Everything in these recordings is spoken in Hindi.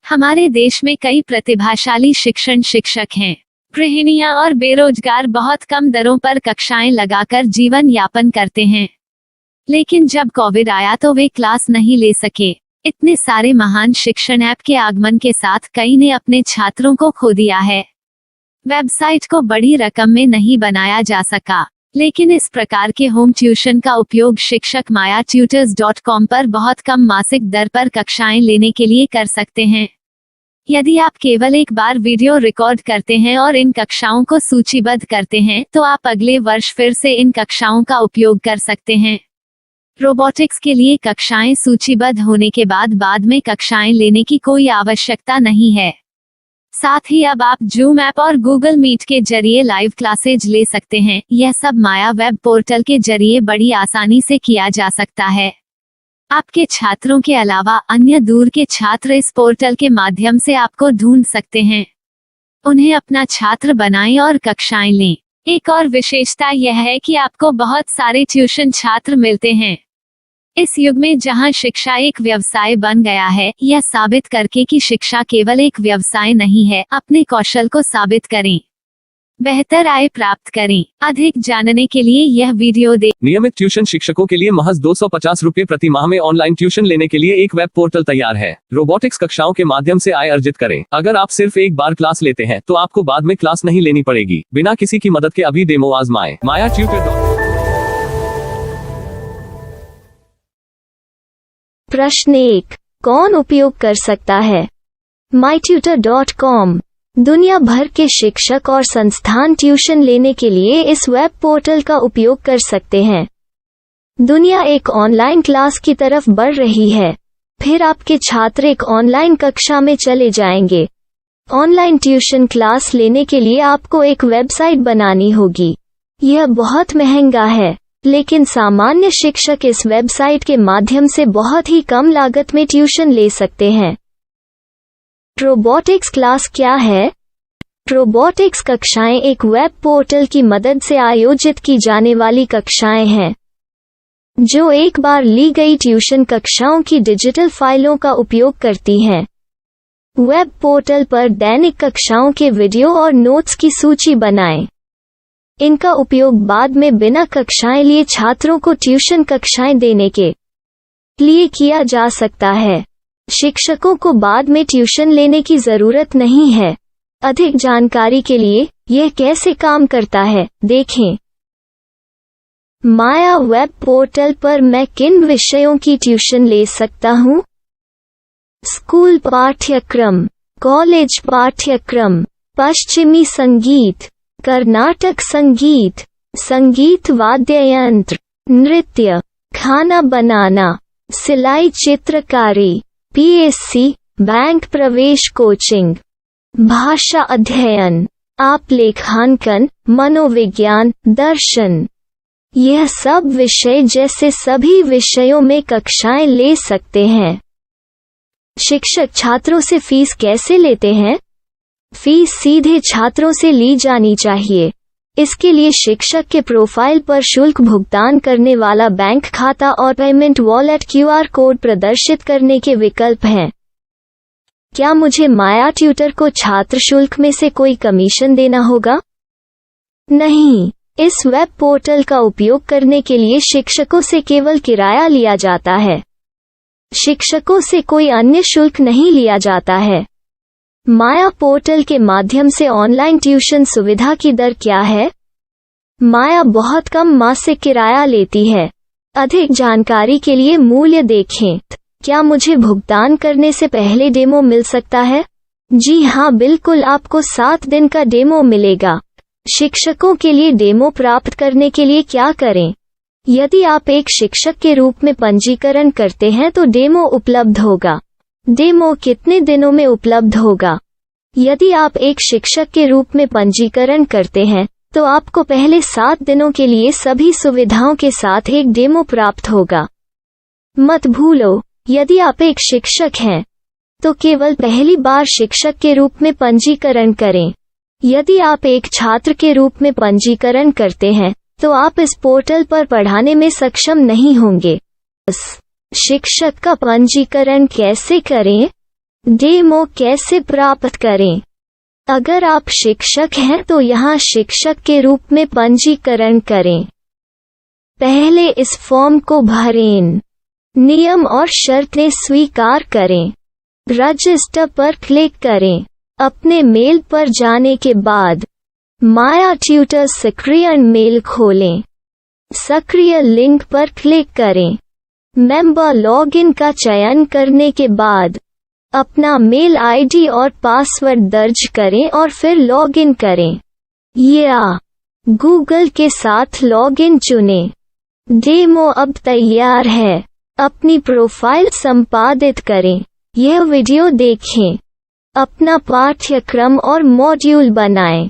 हमारे देश में कई प्रतिभाशाली शिक्षण शिक्षक हैं। गृहिणियां और बेरोजगार बहुत कम दरों पर कक्षाएं लगाकर जीवन यापन करते हैं। लेकिन जब कोविड आया तो वे क्लास नहीं ले सके। इतने सारे महान शिक्षण ऐप के आगमन के साथ कई ने अपने छात्रों को खो दिया है। वेबसाइट को बड़ी रकम में नहीं बनाया जा सका, लेकिन इस प्रकार के होम ट्यूशन का उपयोग शिक्षक myatutors.com पर बहुत कम मासिक दर पर कक्षाएं लेने के लिए कर सकते हैं। यदि आप केवल एक बार वीडियो रिकॉर्ड करते हैं और इन कक्षाओं को सूचीबद्ध करते हैं तो आप अगले वर्ष फिर से इन कक्षाओं का उपयोग कर सकते हैं। रोबोटिक्स के लिए कक्षाएं सूचीबद्ध होने के बाद में कक्षाएं लेने की कोई आवश्यकता नहीं है। साथ ही अब आप जूम ऐप और गूगल मीट के जरिए लाइव क्लासेज ले सकते हैं। यह सब माया वेब पोर्टल के जरिए बड़ी आसानी से किया जा सकता है। आपके छात्रों के अलावा अन्य दूर के छात्र इस पोर्टल के माध्यम से आपको ढूंढ सकते हैं। उन्हें अपना छात्र बनाएं और कक्षाएं लें। एक और विशेषता यह है कि आपको बहुत सारे ट्यूशन छात्र मिलते हैं। इस युग में जहां शिक्षा एक व्यवसाय बन गया है, यह साबित करके कि शिक्षा केवल एक व्यवसाय नहीं है, अपने कौशल को साबित करें, बेहतर आय प्राप्त करें। अधिक जानने के लिए यह वीडियो देखें। नियमित ट्यूशन शिक्षकों के लिए महज 250 रुपए प्रति माह में ऑनलाइन ट्यूशन लेने के लिए एक वेब पोर्टल तैयार है। रोबोटिक्स कक्षाओं के माध्यम से आय अर्जित करें। अगर आप सिर्फ एक बार क्लास लेते हैं तो आपको बाद में क्लास नहीं लेनी पड़ेगी। बिना किसी की मदद के अभी डेमो आजमाएं। myatutors.com। प्रश्न 1, कौन उपयोग कर सकता है? mytutor.com दुनिया भर के शिक्षक और संस्थान ट्यूशन लेने के लिए इस वेब पोर्टल का उपयोग कर सकते हैं। दुनिया एक ऑनलाइन क्लास की तरफ बढ़ रही है। फिर आपके छात्र एक ऑनलाइन कक्षा में चले जाएंगे। ऑनलाइन ट्यूशन क्लास लेने के लिए आपको एक वेबसाइट बनानी होगी। यह बहुत महंगा है, लेकिन सामान्य शिक्षक इस वेबसाइट के माध्यम से बहुत ही कम लागत में ट्यूशन ले सकते हैं। रोबोटिक्स क्लास क्या है? रोबोटिक्स कक्षाएं एक वेब पोर्टल की मदद से आयोजित की जाने वाली कक्षाएं हैं, जो एक बार ली गई ट्यूशन कक्षाओं की डिजिटल फाइलों का उपयोग करती हैं। वेब पोर्टल पर दैनिक कक्षाओं के वीडियो और नोट्स की सूची बनाएं। इनका उपयोग बाद में बिना कक्षाएं लिए छात्रों को ट्यूशन कक्षाएं देने के लिए किया जा सकता है। शिक्षकों को बाद में ट्यूशन लेने की जरूरत नहीं है। अधिक जानकारी के लिए यह कैसे काम करता है, देखें। माया वेब पोर्टल पर मैं किन विषयों की ट्यूशन ले सकता हूँ? स्कूल पाठ्यक्रम, कॉलेज पाठ्यक्रम, पश्चिमी संगीत, कर्नाटक संगीत, संगीत वाद्य यंत्र, नृत्य, खाना बनाना, सिलाई चित्रकारी, पीएससी, बैंक प्रवेश कोचिंग, भाषा अध्ययन, आप लेखांकन, मनोविज्ञान, दर्शन। यह सब विषय जैसे सभी विषयों में कक्षाएं ले सकते हैं। शिक्षक छात्रों से फीस कैसे लेते हैं? फीस सीधे छात्रों से ली जानी चाहिए। इसके लिए शिक्षक के प्रोफाइल पर शुल्क भुगतान करने वाला बैंक खाता और पेमेंट वॉलेट क्यूआर कोड प्रदर्शित करने के विकल्प हैं। क्या मुझे माया ट्यूटर को छात्र शुल्क में से कोई कमीशन देना होगा? नहीं, इस वेब पोर्टल का उपयोग करने के लिए शिक्षकों से केवल किराया लिया जाता है। शिक्षकों से कोई अन्य शुल्क नहीं लिया जाता है। माया पोर्टल के माध्यम से ऑनलाइन ट्यूशन सुविधा की दर क्या है? माया बहुत कम मासिक किराया लेती है। अधिक जानकारी के लिए मूल्य देखें। क्या मुझे भुगतान करने से पहले डेमो मिल सकता है? जी हाँ, बिल्कुल, आपको 7 दिन का डेमो मिलेगा। शिक्षकों के लिए डेमो प्राप्त करने के लिए क्या करें? यदि आप एक शिक्षक के रूप में पंजीकरण करते हैं तो डेमो उपलब्ध होगा। डेमो कितने दिनों में उपलब्ध होगा? यदि आप एक शिक्षक के रूप में पंजीकरण करते हैं तो आपको पहले 7 दिनों के लिए सभी सुविधाओं के साथ एक डेमो प्राप्त होगा। मत भूलो, यदि आप एक शिक्षक हैं तो केवल पहली बार शिक्षक के रूप में पंजीकरण करें। यदि आप एक छात्र के रूप में पंजीकरण करते हैं तो आप इस पोर्टल पर पढ़ाने में सक्षम नहीं होंगे। शिक्षक का पंजीकरण कैसे करें? डेमो कैसे प्राप्त करें? अगर आप शिक्षक हैं तो यहाँ शिक्षक के रूप में पंजीकरण करें। पहले इस फॉर्म को भरें। नियम और शर्तें स्वीकार करें। रजिस्टर पर क्लिक करें। अपने मेल पर जाने के बाद माया ट्यूटर सक्रिय मेल खोलें। सक्रिय लिंक पर क्लिक करें। मेंबर लॉगिन का चयन करने के बाद अपना मेल आईडी और पासवर्ड दर्ज करें और फिर लॉगिन करें या गूगल के साथ लॉगिन चुनें। डेमो अब तैयार है। अपनी प्रोफाइल संपादित करें। यह वीडियो देखें। अपना पाठ्यक्रम और मॉड्यूल बनाएं।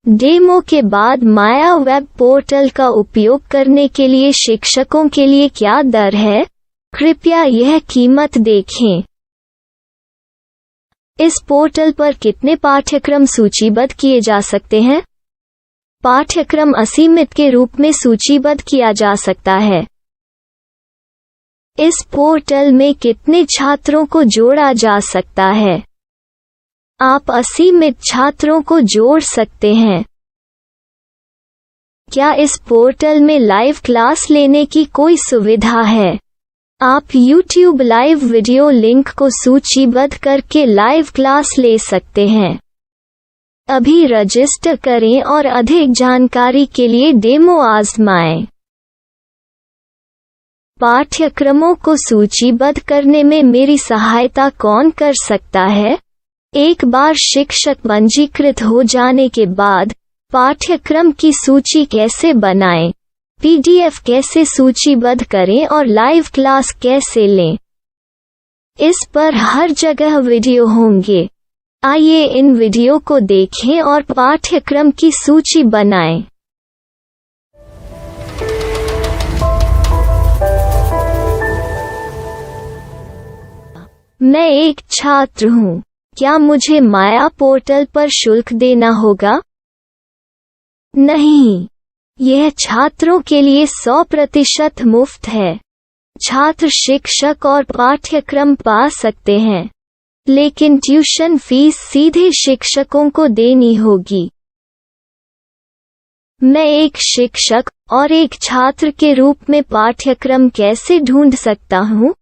डेमो के बाद माया वेब पोर्टल का उपयोग करने के लिए शिक्षकों के लिए क्या दर है? कृपया यह कीमत देखें। इस पोर्टल पर कितने पाठ्यक्रम सूचीबद्ध किए जा सकते हैं? पाठ्यक्रम असीमित के रूप में सूचीबद्ध किया जा सकता है। इस पोर्टल में कितने छात्रों को जोड़ा जा सकता है? आप असीमित छात्रों को जोड़ सकते हैं। क्या इस पोर्टल में लाइव क्लास लेने की कोई सुविधा है? आप YouTube लाइव वीडियो लिंक को सूचीबद्ध करके लाइव क्लास ले सकते हैं। अभी रजिस्टर करें और अधिक जानकारी के लिए डेमो आजमाएं। पाठ्यक्रमों को सूचीबद्ध करने में मेरी सहायता कौन कर सकता है? एक बार शिक्षक पंजीकृत हो जाने के बाद पाठ्यक्रम की सूची कैसे बनाएं? PDF कैसे सूचीबद्ध करें और लाइव क्लास कैसे लें? इस पर हर जगह वीडियो होंगे। आइए इन वीडियो को देखें और पाठ्यक्रम की सूची बनाएं। मैं एक छात्र हूँ। क्या मुझे माया पोर्टल पर शुल्क देना होगा? नहीं, यह छात्रों के लिए 100% मुफ्त है। छात्र शिक्षक और पाठ्यक्रम पा सकते हैं, लेकिन ट्यूशन फीस सीधे शिक्षकों को देनी होगी। मैं एक शिक्षक और एक छात्र के रूप में पाठ्यक्रम कैसे ढूंढ सकता हूँ?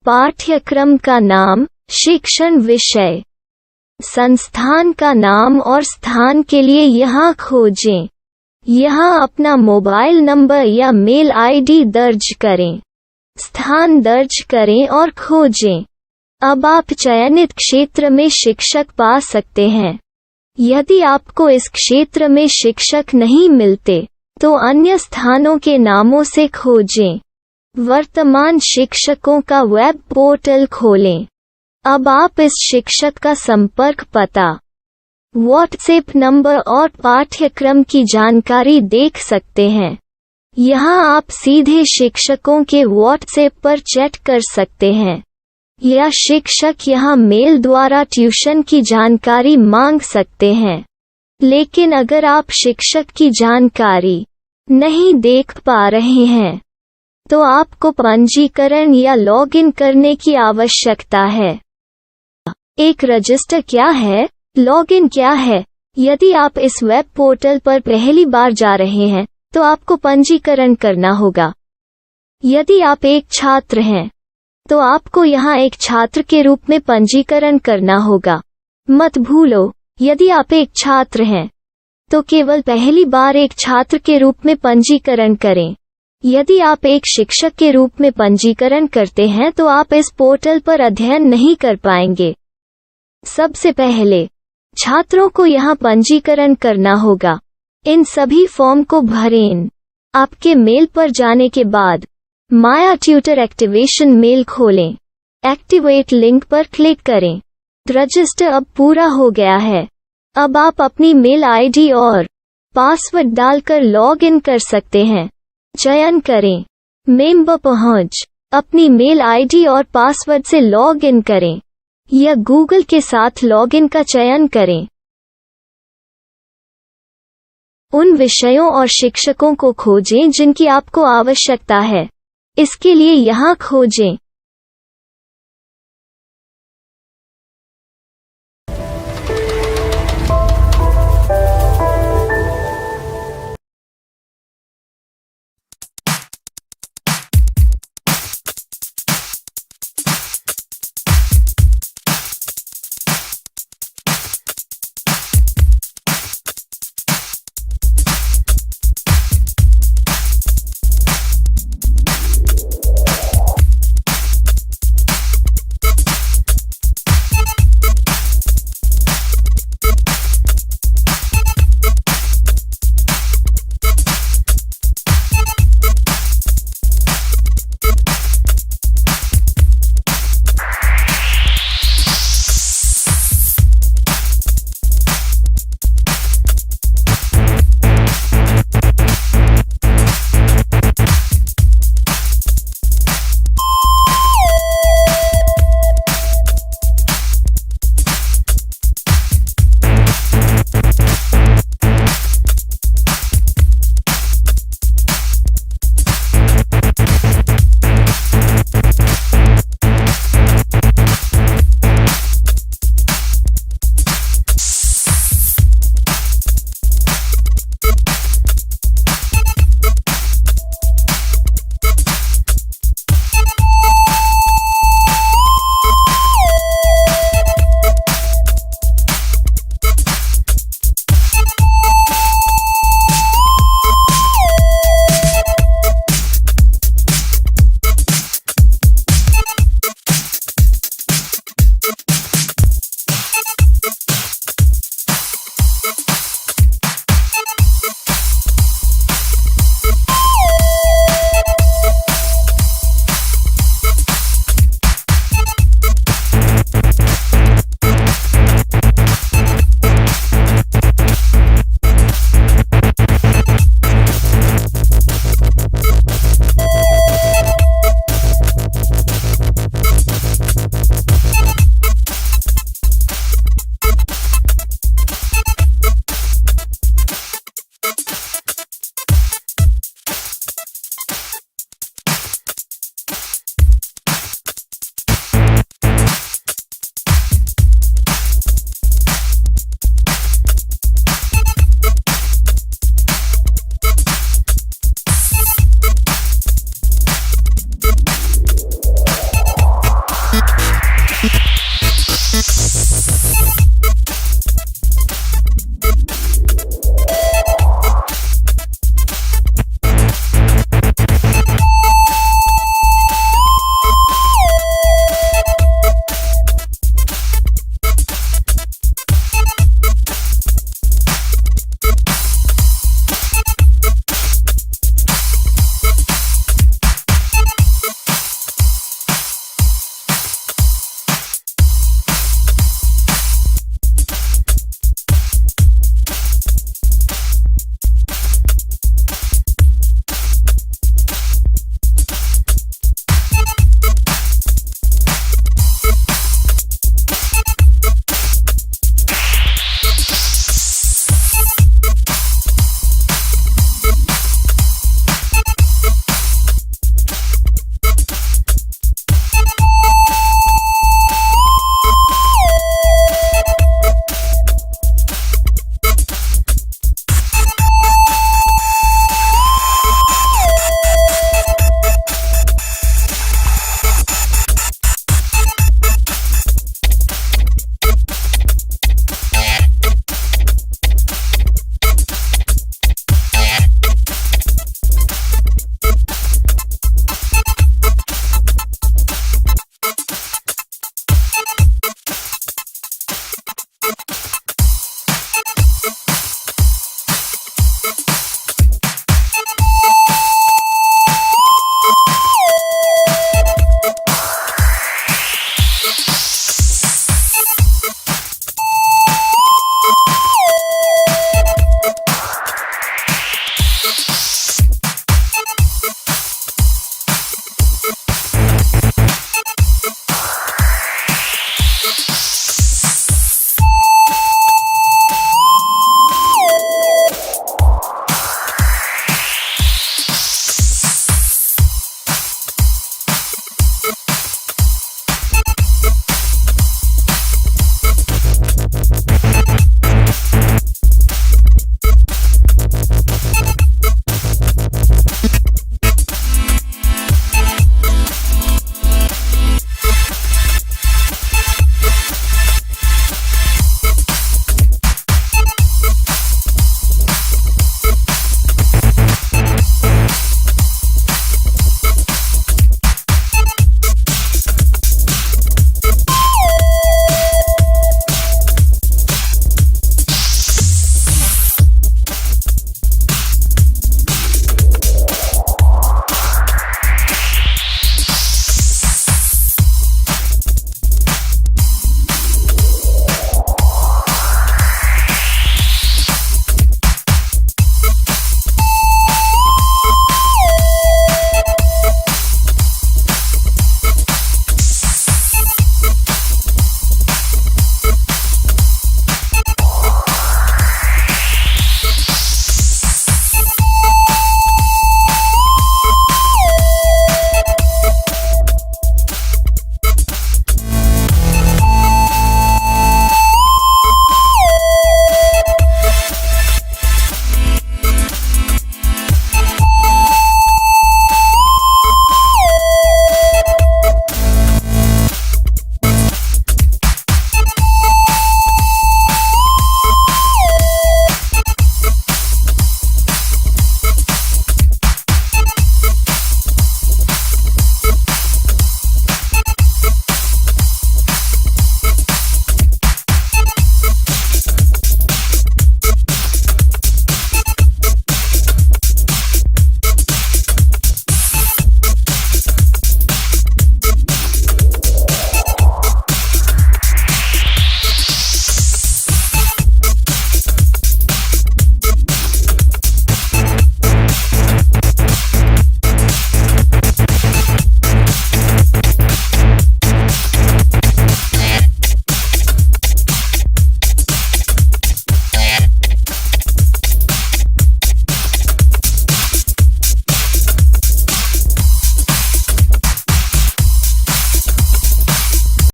पाठ्यक्रम का नाम, शिक्षण विषय, संस्थान का नाम और स्थान के लिए यहाँ खोजें। यहाँ अपना मोबाइल नंबर या मेल आईडी दर्ज करें। स्थान दर्ज करें और खोजें। अब आप चयनित क्षेत्र में शिक्षक पा सकते हैं। यदि आपको इस क्षेत्र में शिक्षक नहीं मिलते, तो अन्य स्थानों के नामों से खोजें। वर्तमान शिक्षकों का वेब पोर्टल खोलें। अब आप इस शिक्षक का संपर्क पता, व्हाट्सएप नंबर और पाठ्यक्रम की जानकारी देख सकते हैं। यहाँ आप सीधे शिक्षकों के व्हाट्सएप पर चैट कर सकते हैं या शिक्षक यहाँ मेल द्वारा ट्यूशन की जानकारी मांग सकते हैं। लेकिन अगर आप शिक्षक की जानकारी नहीं देख पा रहे हैं, तो आपको पंजीकरण या लॉगिन करने की आवश्यकता है। एक रजिस्टर क्या है? लॉगिन क्या है? यदि आप इस वेब पोर्टल पर पहली बार जा रहे हैं, तो आपको पंजीकरण करना होगा। यदि आप एक छात्र हैं, तो आपको यहाँ एक छात्र के रूप में पंजीकरण करना होगा। मत भूलो, यदि आप एक छात्र हैं, तो केवल पहली बार एक छात्र के रूप में पंजीकरण करें। यदि आप एक शिक्षक के रूप में पंजीकरण करते हैं, तो आप इस पोर्टल पर अध्ययन नहीं कर पाएंगे। सबसे पहले छात्रों को यहाँ पंजीकरण करना होगा। इन सभी फॉर्म को भरें। आपके मेल पर जाने के बाद माया ट्यूटर एक्टिवेशन मेल खोलें। एक्टिवेट लिंक पर क्लिक करें। रजिस्टर अब पूरा हो गया है। अब आप अपनी मेल आईडी और पासवर्ड डालकर लॉग इन कर सकते हैं। चयन करें मेंबर पहुंच। अपनी मेल आईडी और पासवर्ड से लॉग इन करें या गूगल के साथ लॉगिन का चयन करें। उन विषयों और शिक्षकों को खोजें जिनकी आपको आवश्यकता है। इसके लिए यहाँ खोजें।